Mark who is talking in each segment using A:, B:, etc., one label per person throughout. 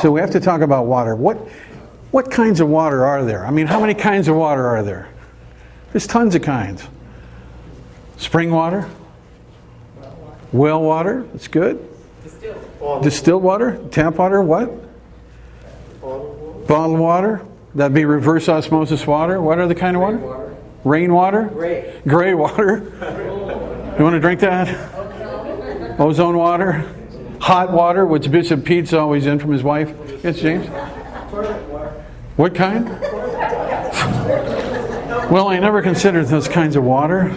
A: So we have to talk about water. What kinds of water are there? I mean, how many kinds of water are there? There's tons of kinds. Spring water? Well water, that's good. Distilled water? Tap water, what? Bottled water? That'd be reverse osmosis water. What other kind of water? Rainwater? Gray water? You want to drink that? Ozone water? Hot water, which Bishop Pete's always in from his wife. Yes, James? What kind? Well, I never considered those kinds of water.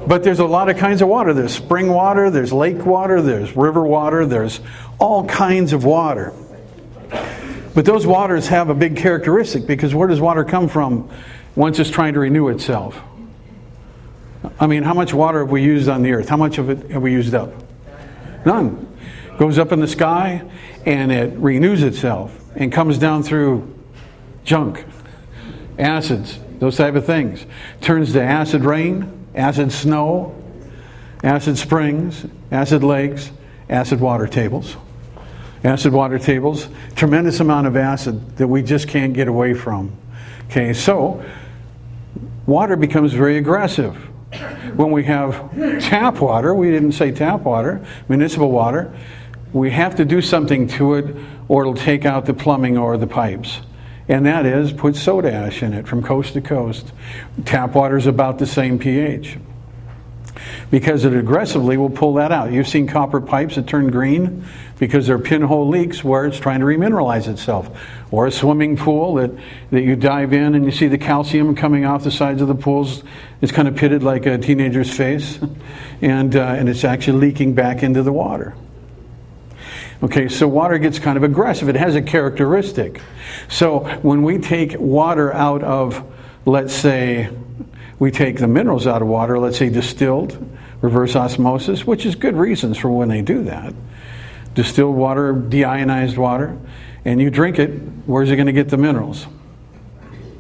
A: But there's a lot of kinds of water. There's spring water, there's lake water, there's river water, there's all kinds of water. But those waters have a big characteristic, because where does water come from once it's trying to renew itself? I mean, how much water have we used on the earth? How much of it have we used up? None. Goes up in the sky and it renews itself and comes down through junk, acids, those type of things. Turns to acid rain, acid snow, acid springs, acid lakes, acid water tables. Acid water tables, tremendous amount of acid that we just can't get away from. Okay, so water becomes very aggressive. When we have tap water, we didn't say tap water, municipal water, we have to do something to it or it'll take out the plumbing or the pipes. And that is put soda ash in it from coast to coast. Tap water is about the same pH. Because it aggressively will pull that out. You've seen copper pipes that turn green because they're pinhole leaks where it's trying to remineralize itself. Or a swimming pool that you dive in and you see the calcium coming off the sides of the pools. It's kind of pitted like a teenager's face. And it's actually leaking back into the water. Okay, so water gets kind of aggressive. It has a characteristic. So when we take water out of, let's say, we take the minerals out of water, let's say distilled, reverse osmosis, which is good reasons for when they do that. Distilled water, deionized water, and you drink it, where's it going to get the minerals?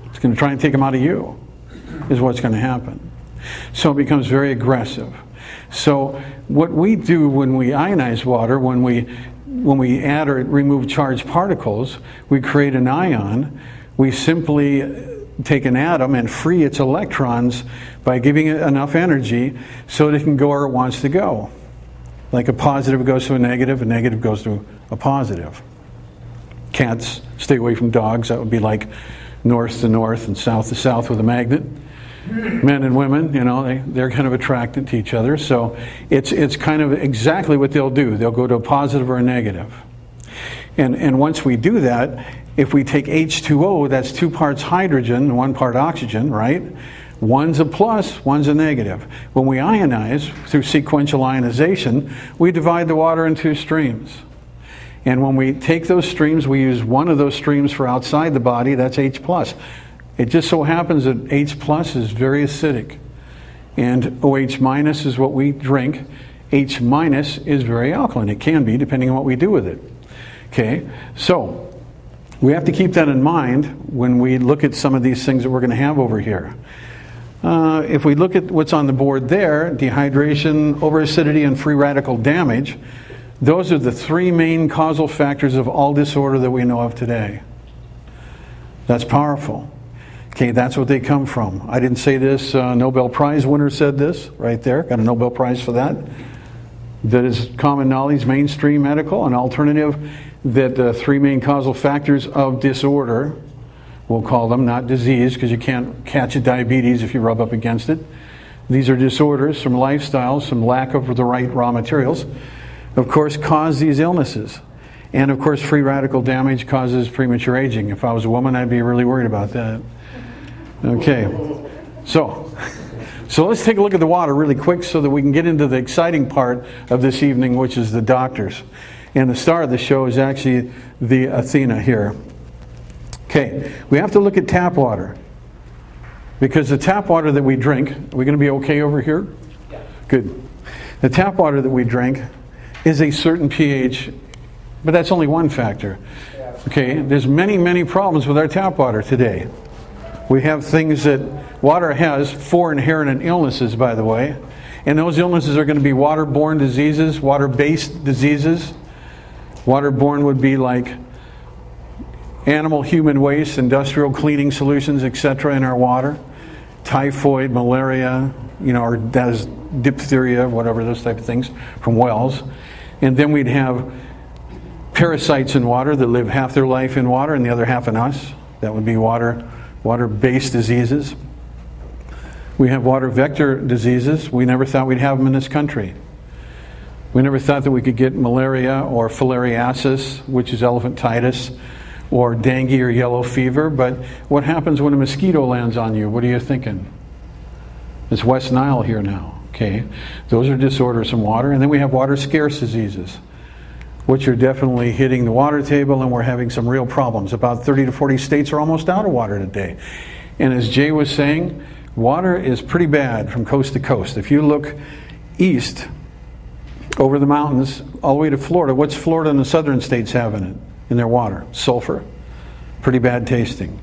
A: It's going to try and take them out of you, is what's going to happen. So it becomes very aggressive. So what we do when we ionize water, when we add or remove charged particles, we create an ion. We simply take an atom and free its electrons by giving it enough energy so that it can go where it wants to go. Like a positive goes to a negative goes to a positive. Cats stay away from dogs. That would be like north to north and south to south with a magnet. Men and women, you know, they're kind of attracted to each other. So it's kind of exactly what they'll do. They'll go to a positive or a negative. And once we do that, if we take H2O, that's 2 parts hydrogen, 1 part oxygen, right? One's a plus, one's a negative. When we ionize through sequential ionization, we divide the water in 2 streams. And when we take those streams, we use one of those streams for outside the body, that's H+. It just so happens that H+ is very acidic. And OH- is what we drink. H- is very alkaline. It can be, depending on what we do with it. Okay, so we have to keep that in mind when we look at some of these things that we're going to have over here. If we look at what's on the board there, dehydration, overacidity, and free radical damage, those are the 3 main causal factors of all disorder that we know of today. That's powerful. Okay, that's what they come from. I didn't say this. Nobel Prize winner said this right there. Got a Nobel Prize for that. That is common knowledge, mainstream medical, an alternative, that the 3 main causal factors of disorder, we'll call them, not disease, because you can't catch a diabetes if you rub up against it. These are disorders from lifestyles, some lack of the right raw materials, of course, cause these illnesses. And of course, free radical damage causes premature aging. If I was a woman, I'd be really worried about that. Okay, so let's take a look at the water really quick so that we can get into the exciting part of this evening, which is the doctors. And the star of the show is actually the Athena here. Okay, we have to look at tap water. Because the tap water that we drink, are we going to be okay over here? Yeah. Good. The tap water that we drink is a certain pH, but that's only one factor. Okay, there's many, many problems with our tap water today. We have things that water has 4 inherent illnesses, by the way. And those illnesses are going to be waterborne diseases, water-based diseases. Waterborne would be like animal, human waste, industrial cleaning solutions, etc. in our water. Typhoid, malaria, or that's diphtheria, whatever, those type of things from wells. And then we'd have parasites in water that live half their life in water and the other half in us. That would be water-based diseases. We have water vector diseases. We never thought we'd have them in this country. We never thought that we could get malaria or filariasis, which is elephantitis, or dengue or yellow fever. But what happens when a mosquito lands on you? What are you thinking? It's West Nile here now. Okay, those are disorders from water. And then we have water scarce diseases, which are definitely hitting the water table, and we're having some real problems. About 30 to 40 states are almost out of water today. And as Jay was saying, water is pretty bad from coast to coast. If you look east over the mountains all the way to Florida, what's Florida and the southern states have in their water? Sulfur. Pretty bad tasting.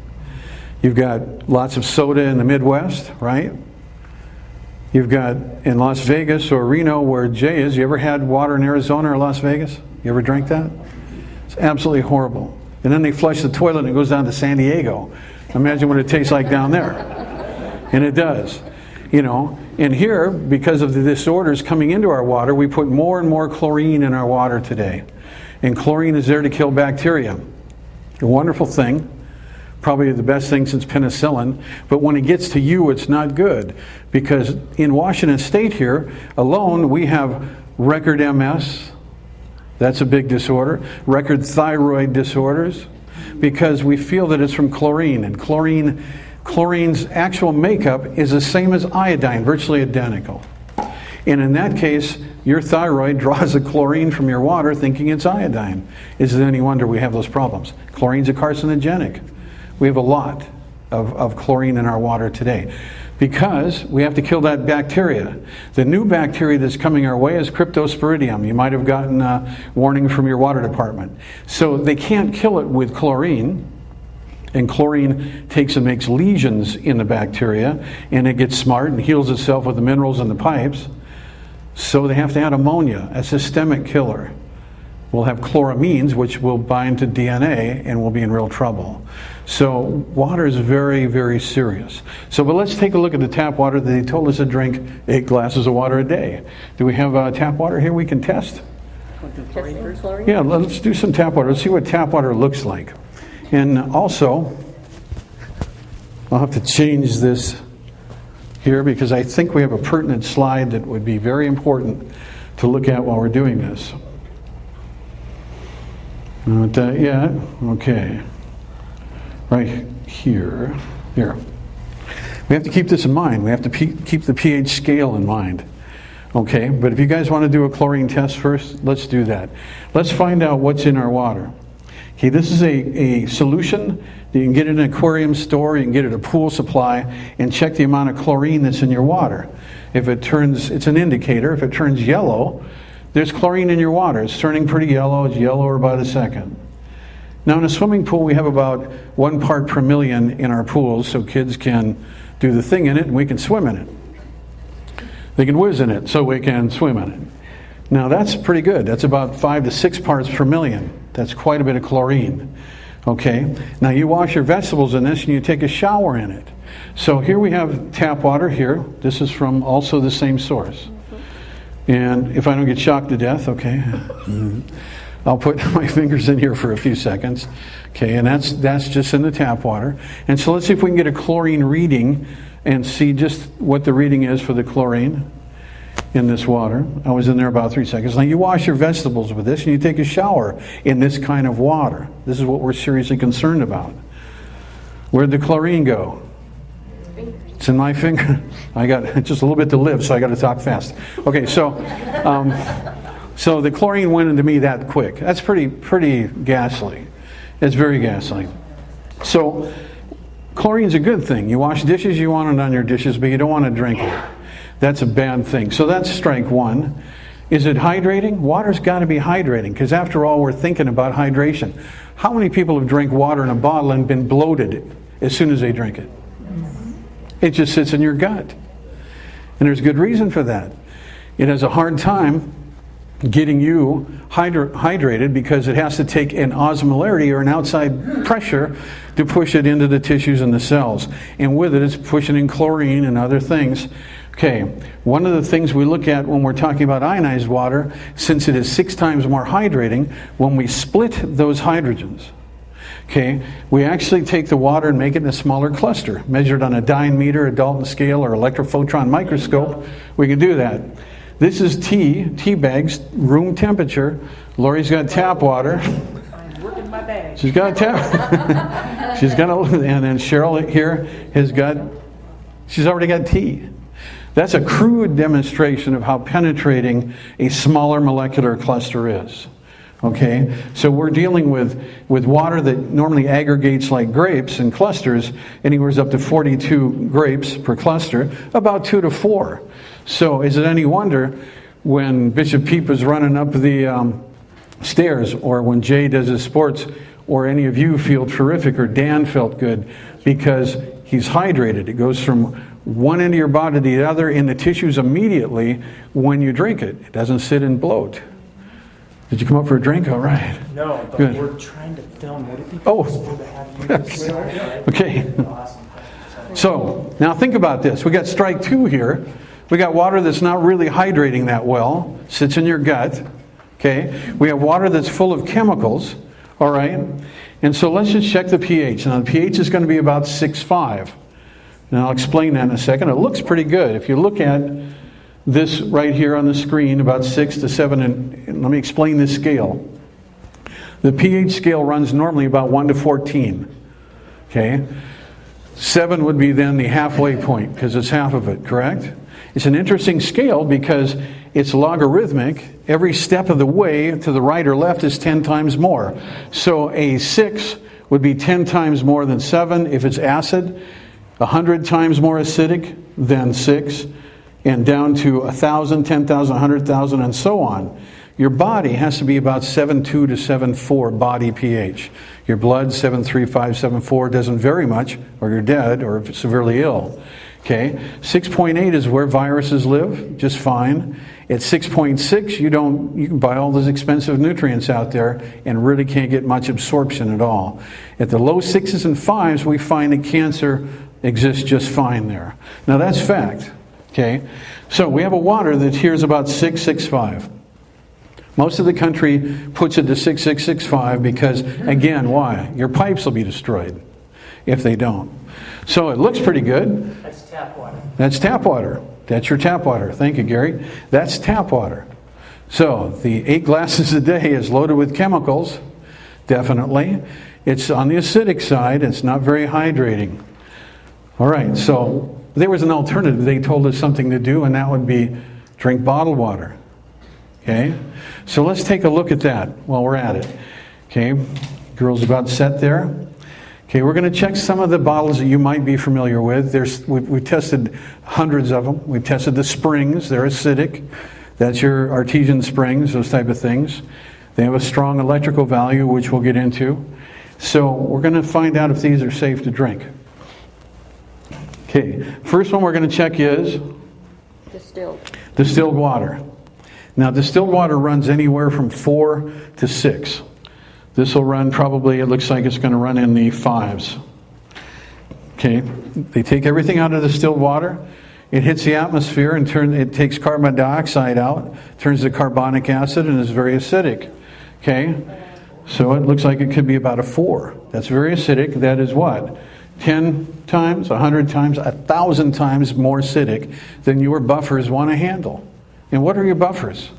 A: You've got lots of soda in the Midwest, right? You've got in Las Vegas or Reno, where Jay is, you ever had water in Arizona or Las Vegas? You ever drank that? It's absolutely horrible. And then they flush the toilet and it goes down to San Diego. Imagine what it tastes like down there. And it does. And here, because of the disorders coming into our water, we put more and more chlorine in our water today. And chlorine is there to kill bacteria. A wonderful thing. Probably the best thing since penicillin. But when it gets to you, it's not good. Because in Washington State here alone, we have record MS. That's a big disorder. Record thyroid disorders. Because we feel that it's from chlorine. And chlorine's actual makeup is the same as iodine, virtually identical. And in that case, your thyroid draws the chlorine from your water thinking it's iodine. Is it any wonder we have those problems? Chlorine's a carcinogenic. We have a lot of chlorine in our water today because we have to kill that bacteria. The new bacteria that's coming our way is cryptosporidium. You might have gotten a warning from your water department. So they can't kill it with chlorine. And chlorine takes and makes lesions in the bacteria, and it gets smart and heals itself with the minerals in the pipes. So they have to add ammonia, a systemic killer. We'll have chloramines, which will bind to DNA, and we'll be in real trouble. So water is very, very serious. But let's take a look at the tap water that they told us to drink 8 glasses of water a day. Do we have tap water here we can test? Yeah, let's do some tap water. Let's see what tap water looks like. And also, I'll have to change this here because I think we have a pertinent slide that would be very important to look at while we're doing this. Yeah, okay. Right here. Here. We have to keep this in mind. We have to keep the pH scale in mind. Okay, but if you guys want to do a chlorine test first, let's do that. Let's find out what's in our water. Okay, this is a solution that you can get in an aquarium store, you can get at a pool supply, and check the amount of chlorine that's in your water. If it turns, it's an indicator. If it turns yellow, there's chlorine in your water. It's turning pretty yellow. It's yellower by the second. Now in a swimming pool, we have about 1 part per million in our pools, so kids can do the thing in it and we can swim in it. They can whiz in it, so we can swim in it. Now that's pretty good. That's about 5 to 6 parts per million. That's quite a bit of chlorine. Okay, now you wash your vegetables in this and you take a shower in it. So here we have tap water here. This is from also the same source. And if I don't get shocked to death, okay, I'll put my fingers in here for a few seconds. Okay, and that's just in the tap water. And so let's see if we can get a chlorine reading and see just what the reading is for the chlorine in this water. I was in there about 3 seconds. Now you wash your vegetables with this and you take a shower in this kind of water. This is what we're seriously concerned about. Where'd the chlorine go? It's in my finger. I got just a little bit to live, so I got to talk fast. Okay, so the chlorine went into me that quick. That's pretty ghastly. It's very ghastly. So chlorine's a good thing. You wash dishes, you want it on your dishes, but you don't want to drink it. That's a bad thing. So that's strike one. Is it hydrating? Water's got to be hydrating, because after all, we're thinking about hydration. How many people have drank water in a bottle and been bloated as soon as they drink it? It just sits in your gut. And there's good reason for that. It has a hard time getting you hydrated, because it has to take an osmolarity or an outside pressure to push it into the tissues and the cells. And with it, it's pushing in chlorine and other things. Okay, one of the things we look at when we're talking about ionized water, since it is 6 times more hydrating, when we split those hydrogens, okay, we actually take the water and make it in a smaller cluster, measured on a dye meter, a Dalton scale, or electrophotron microscope. We can do that. This is tea bags, room temperature. Lori's got tap water.
B: I'm working my bag.
A: She's got tap. She's got and then Cheryl here has got, she's already got tea. That's a crude demonstration of how penetrating a smaller molecular cluster is. Okay, so we're dealing with water that normally aggregates like grapes in clusters, anywhere up to 42 grapes per cluster, about 2 to 4. So is it any wonder when Bishop Peep is running up the stairs, or when Jay does his sports, or any of you feel terrific, or Dan felt good, because he's hydrated. It goes from one end of your body to the other in the tissues immediately when you drink it. It doesn't sit and bloat. Did you come up for a drink? All right.
B: No, but
A: good.
B: We're trying to film. Would it be
A: possible
B: to have you
A: Okay. So now think about this. We got strike 2 here. We got water that's not really hydrating that well, sits in your gut. Okay. We have water that's full of chemicals. All right. And so let's just check the pH. Now the pH is going to be about 6.5. And I'll explain that in a second. It looks pretty good. If you look at this right here on the screen, about 6 to 7, and let me explain this scale. The pH scale runs normally about 1 to 14. Okay? 7 would be then the halfway point, because it's half of it, correct? It's an interesting scale because it's logarithmic. Every step of the way to the right or left is 10 times more. So a 6 would be 10 times more than 7 if it's acid, 100 times more acidic than 6, and down to 1,000, 10,000, 100,000, and so on. Your body has to be about 7.2 to 7.4 body pH. Your blood, 7.35, 7.4, doesn't vary much, or you're dead, or severely ill. Okay, 6.8 is where viruses live, just fine. At 6.6, you can buy all those expensive nutrients out there and really can't get much absorption at all. At the low 6s and 5s, we find that cancer exists just fine there. Now that's fact. Okay, so we have a water that here is about 6.65. Most of the country puts it to 6.665 because, again, why? Your pipes will be destroyed if they don't. So it looks pretty good.
B: That's tap water.
A: That's tap water. That's your tap water. Thank you, Gary. That's tap water. So the 8 glasses a day is loaded with chemicals, definitely. It's on the acidic side. It's not very hydrating. All right, so there was an alternative. They told us something to do, and that would be drink bottled water. Okay, so let's take a look at that while we're at it. Okay, girls about set there. Okay, we're going to check some of the bottles that you might be familiar with. We've tested hundreds of them. We've tested the springs. They're acidic. That's your artesian springs, those type of things. They have a strong electrical value, which we'll get into. So we're going to find out if these are safe to drink. Okay, first one we're going to check is distilled water. Now, distilled water runs anywhere from 4 to 6. This will run probably, it looks like it's going to run in the 5s. Okay, they take everything out of distilled water. It hits the atmosphere and it takes carbon dioxide out, turns to carbonic acid, and is very acidic. Okay, so it looks like it could be about a 4. That's very acidic. That is what? 10 times, 100 times, 1,000 times more acidic than your buffers want to handle. And what are your buffers?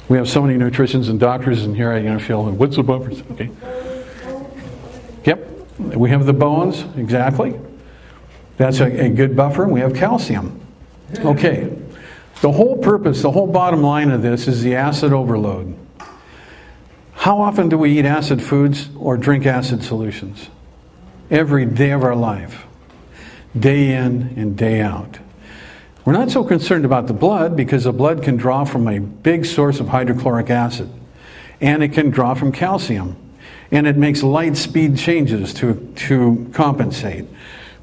A: We have so many nutritionists and doctors in here, I feel, what's the buffers? Okay. Yep, we have the bones, exactly. That's a good buffer. We have calcium. Okay, the whole purpose, the whole bottom line of this is the acid overload. How often do we eat acid foods or drink acid solutions? Every day of our life, day in and day out. We're not so concerned about the blood because the blood can draw from a big source of hydrochloric acid, and it can draw from calcium, and it makes light speed changes to compensate.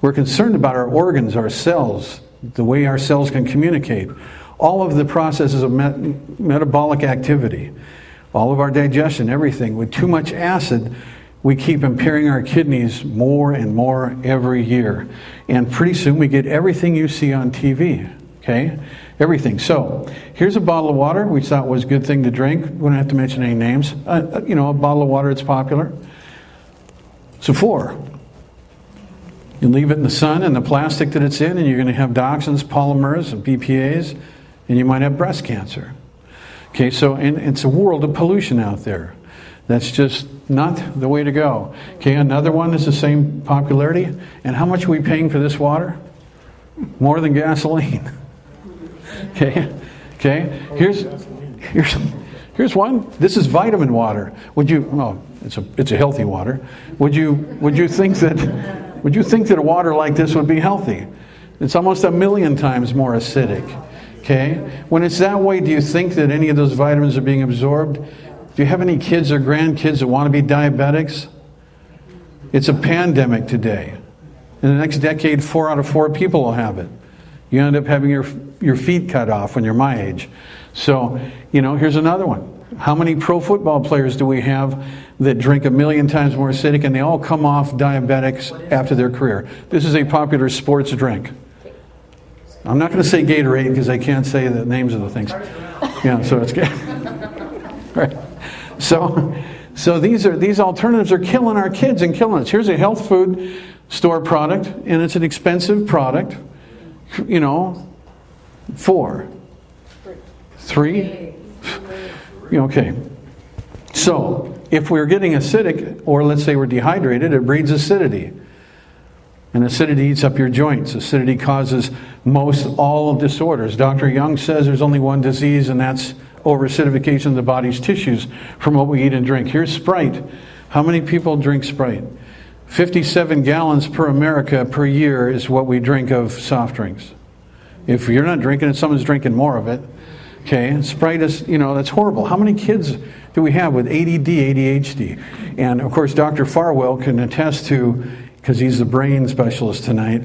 A: We're concerned about our organs, our cells, the way our cells can communicate. all of the processes of metabolic activity, all of our digestion, everything. With too much acid, we keep impairing our kidneys more and more every year. And pretty soon we get everything you see on TV, okay? Everything. So, here's a bottle of water we thought was a good thing to drink. We don't have to mention any names. You know, a bottle of water, it's popular. It's a 4. You leave it in the sun and the plastic that it's in, and you're going to have dioxins, polymers, and BPAs, and you might have breast cancer. Okay, so and it's a world of pollution out there. That's just not the way to go. Okay, another one is the same popularity. And how much are we paying for this water? More than gasoline. Okay, okay. Here's one. This is vitamin water. Would you? Well, it's a healthy water. Would you think that a water like this would be healthy? It's almost 1,000,000 times more acidic. Okay, when it's that way, do you think that any of those vitamins are being absorbed? Do you have any kids or grandkids that want to be diabetics? It's a pandemic today. In the next decade, 4 out of 4 people will have it. You end up having your feet cut off when you're my age. So, you know, here's another one. How many pro football players do we have that drink 1,000,000 times more acidic and they all come off diabetics after their career? This is a popular sports drink. I'm not going to say Gatorade because I can't say the names of the things. Yeah, so it's good. Right. So these alternatives are killing our kids and killing us. Here's a health food store product, and it's an expensive product. You know, 4, 3. Okay. So if we're getting acidic, or let's say we're dehydrated, it breeds acidity. And acidity eats up your joints. Acidity causes most all disorders. Dr. Young says there's only one disease, and that's over-acidification of the body's tissues from what we eat and drink. Here's Sprite. How many people drink Sprite? 57 gallons per America per year is what we drink of soft drinks. If you're not drinking it, someone's drinking more of it. Okay, Sprite is, you know, that's horrible. How many kids do we have with ADD, ADHD? And of course, Dr. Farwell can attest to, because he's the brain specialist tonight,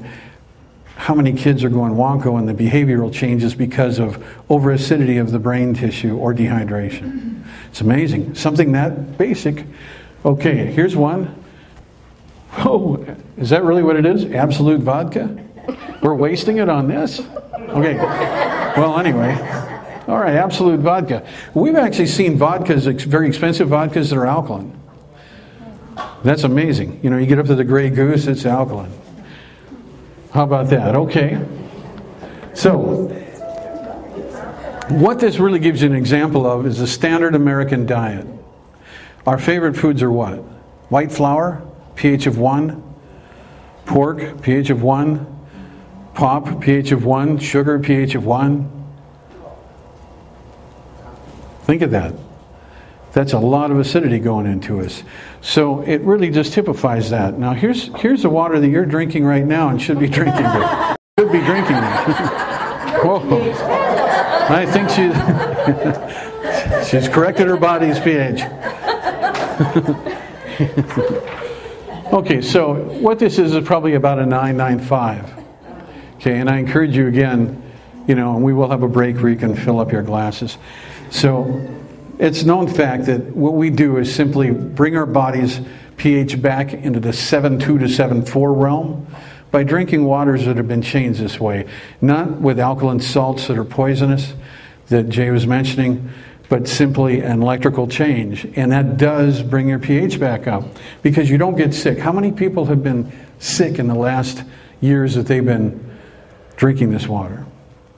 A: how many kids are going wonko and the behavioral changes because of overacidity of the brain tissue or dehydration. It's amazing. Something that basic. Okay, here's one. Oh, is that really what it is? Absolute vodka? We're wasting it on this? Okay, well anyway. All right, absolute vodka. We've actually seen vodkas, very expensive vodkas that are alkaline. That's amazing. You know, you get up to the Grey Goose, it's alkaline. How about that? Okay. So, what this really gives you an example of is the standard American diet. Our favorite foods are what? White flour, pH of 1. Pork, pH of 1. Pop, pH of 1. Sugar, pH of 1. Think of that. That's a lot of acidity going into us. So it really just typifies that. Now here's the water that you're drinking right now and should be drinking it. Should be drinking it. Whoa. I think she's corrected her body's pH. Okay, so what this is probably about a 9.95. Okay, and I encourage you again, you know, and we will have a break where you can fill up your glasses. So it's known fact that what we do is simply bring our body's pH back into the 7.2 to 7.4 realm by drinking waters that have been changed this way. Not with alkaline salts that are poisonous, that Jay was mentioning, but simply an electrical change. And that does bring your pH back up because you don't get sick. How many people have been sick in the last years that they've been drinking this water?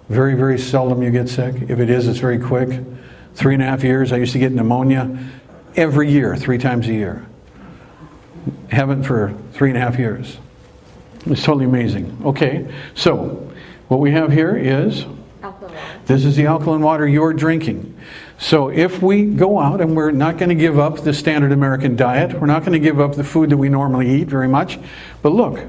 A: Very, very seldom you get sick. If it is, it's very quick. 3.5 years, I used to get pneumonia every year, 3 times a year. Haven't for 3.5 years. It's totally amazing. Okay, so what we have here is, this is the alkaline water you're drinking. So if we go out and we're not going to give up the standard American diet, we're not going to give up the food that we normally eat very much, but look,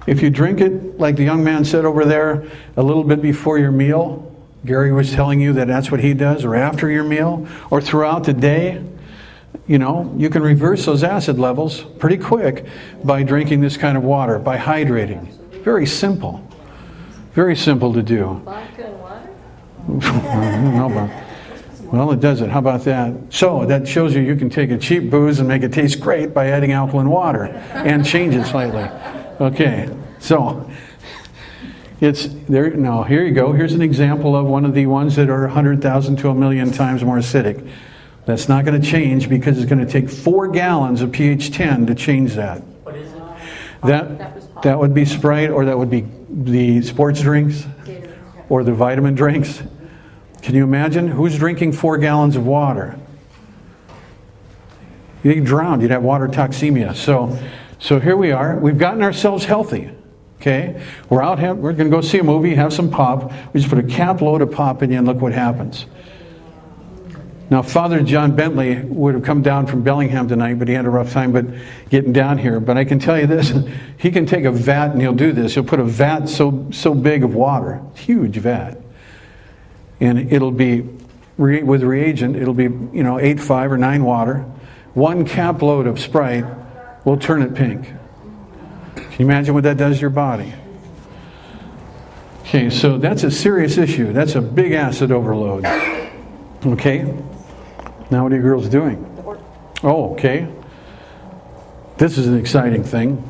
A: if you drink it, like the young man said over there, a little bit before your meal, Gary was telling you that that's what he does, or after your meal, or throughout the day, you know, you can reverse those acid levels pretty quick by drinking this kind of water, by hydrating. Very simple. Very simple to do.
C: Vodka and water?
A: I don't know about. Well, it does it. How about that? So that shows you can take a cheap booze and make it taste great by adding alkaline water and change it slightly. Okay, so it's there. Now here you go. Here's an example of one of the ones that are 100,000 to 1,000,000 times more acidic. That's not going to change because it's going to take 4 gallons of pH 10 to change that.
B: What is it?
A: That would be Sprite, or that would be the sports drinks, or the vitamin drinks. Can you imagine? Who's drinking 4 gallons of water? You'd drown. You'd have water toxemia. So here we are. We've gotten ourselves healthy. Okay? We're going to go see a movie, have some pop. We just put a cap load of pop in you and look what happens. Now, Father John Bentley would have come down from Bellingham tonight, but he had a rough time getting down here. But I can tell you this, he can take a vat, and he'll do this. He'll put a vat so big of water, huge vat, and it'll be, with reagent, it'll be 8.5 or 9 water. 1 cap load of Sprite will turn it pink. Can you imagine what that does to your body? Okay, so that's a serious issue. That's a big acid overload. Okay? Now what are you girls doing? Oh, okay. This is an exciting thing.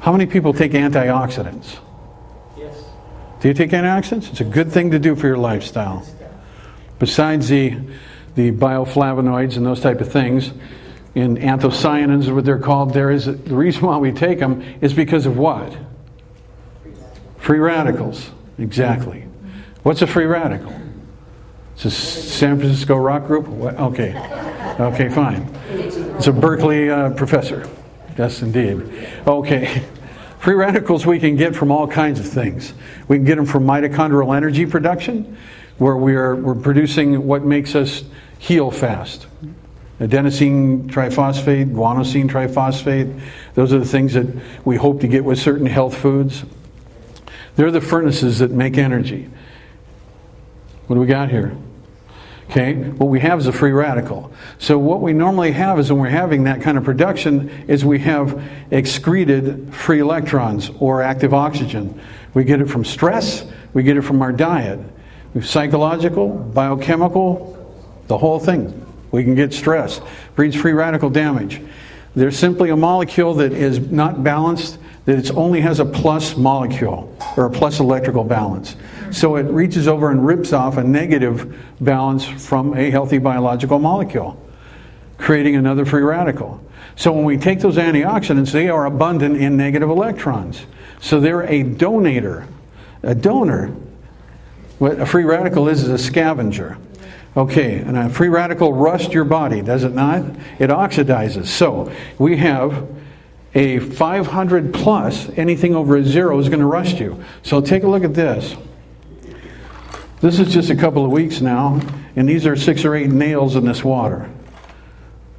A: How many people take antioxidants?
B: Yes.
A: Do you take antioxidants? It's a good thing to do for your lifestyle. Besides the bioflavonoids and those type of things, and anthocyanins is what they're called, the reason why we take them is because of what? Free radicals. Exactly. What's a free radical? It's a San Francisco rock group? Okay. Okay, fine. It's a Berkeley professor. Yes, indeed. Okay. Free radicals we can get from all kinds of things. We can get them from mitochondrial energy production, where we're producing what makes us heal fast. Adenosine triphosphate, guanosine triphosphate, those are the things that we hope to get with certain health foods. They're the furnaces that make energy. What do we got here? Okay, what we have is a free radical. So what we normally have is when we're having that kind of production is we have excreted free electrons or active oxygen. We get it from stress, we get it from our diet. We have psychological, biochemical, the whole thing. We can get stress, breeds free radical damage. There's simply a molecule that is not balanced, that it only has a plus molecule or a plus electrical balance. So it reaches over and rips off a negative balance from a healthy biological molecule, creating another free radical. So when we take those antioxidants, they are abundant in negative electrons. So they're a donator. A donor, what a free radical is a scavenger. Okay, and a free radical rusts your body, does it not? It oxidizes. So we have a 500 plus, anything over a 0 is going to rust you. So take a look at this. This is just a couple of weeks now, and these are 6 or 8 nails in this water.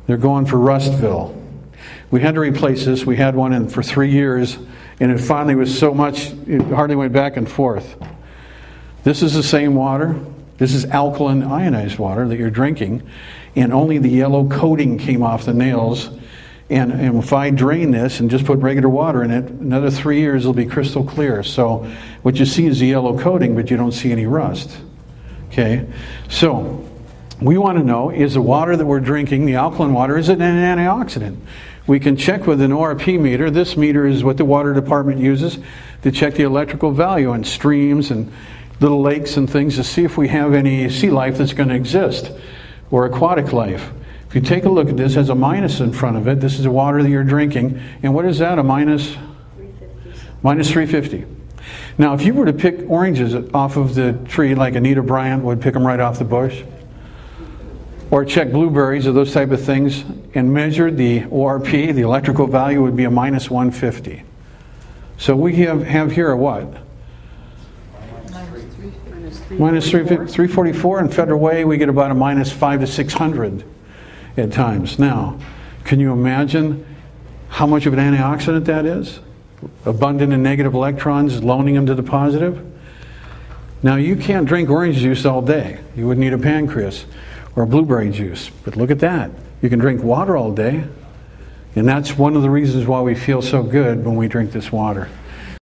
A: They're going for Rustville. We had to replace this. We had one in for 3 years, and it finally was so much, it hardly went back and forth. This is the same water. This is alkaline ionized water that you're drinking, and only the yellow coating came off the nails. And if I drain this and just put regular water in it, another 3 years it'll be crystal clear. So what you see is the yellow coating, but you don't see any rust. Okay? So we want to know, is the water that we're drinking, the alkaline water, is it an antioxidant? We can check with an ORP meter. This meter is what the water department uses to check the electrical value on streams and little lakes and things to see if we have any sea life that's going to exist, or aquatic life. If you take a look at this, it has a minus in front of it. This is the water that you're drinking. And what is that? A minus? 350. Minus 350. Now, if you were to pick oranges off of the tree, like Anita Bryant would pick them right off the bush, or check blueberries or those type of things, and measure the ORP, the electrical value would be a minus 150. So we have here a what? Minus 344. In Federal Way, we get about a minus 500 to 600 at times. Now, can you imagine how much of an antioxidant that is? Abundant in negative electrons, loaning them to the positive. Now, you can't drink orange juice all day. You would need a pancreas or blueberry juice. But look at that. You can drink water all day. And that's one of the reasons why we feel so good when we drink this water.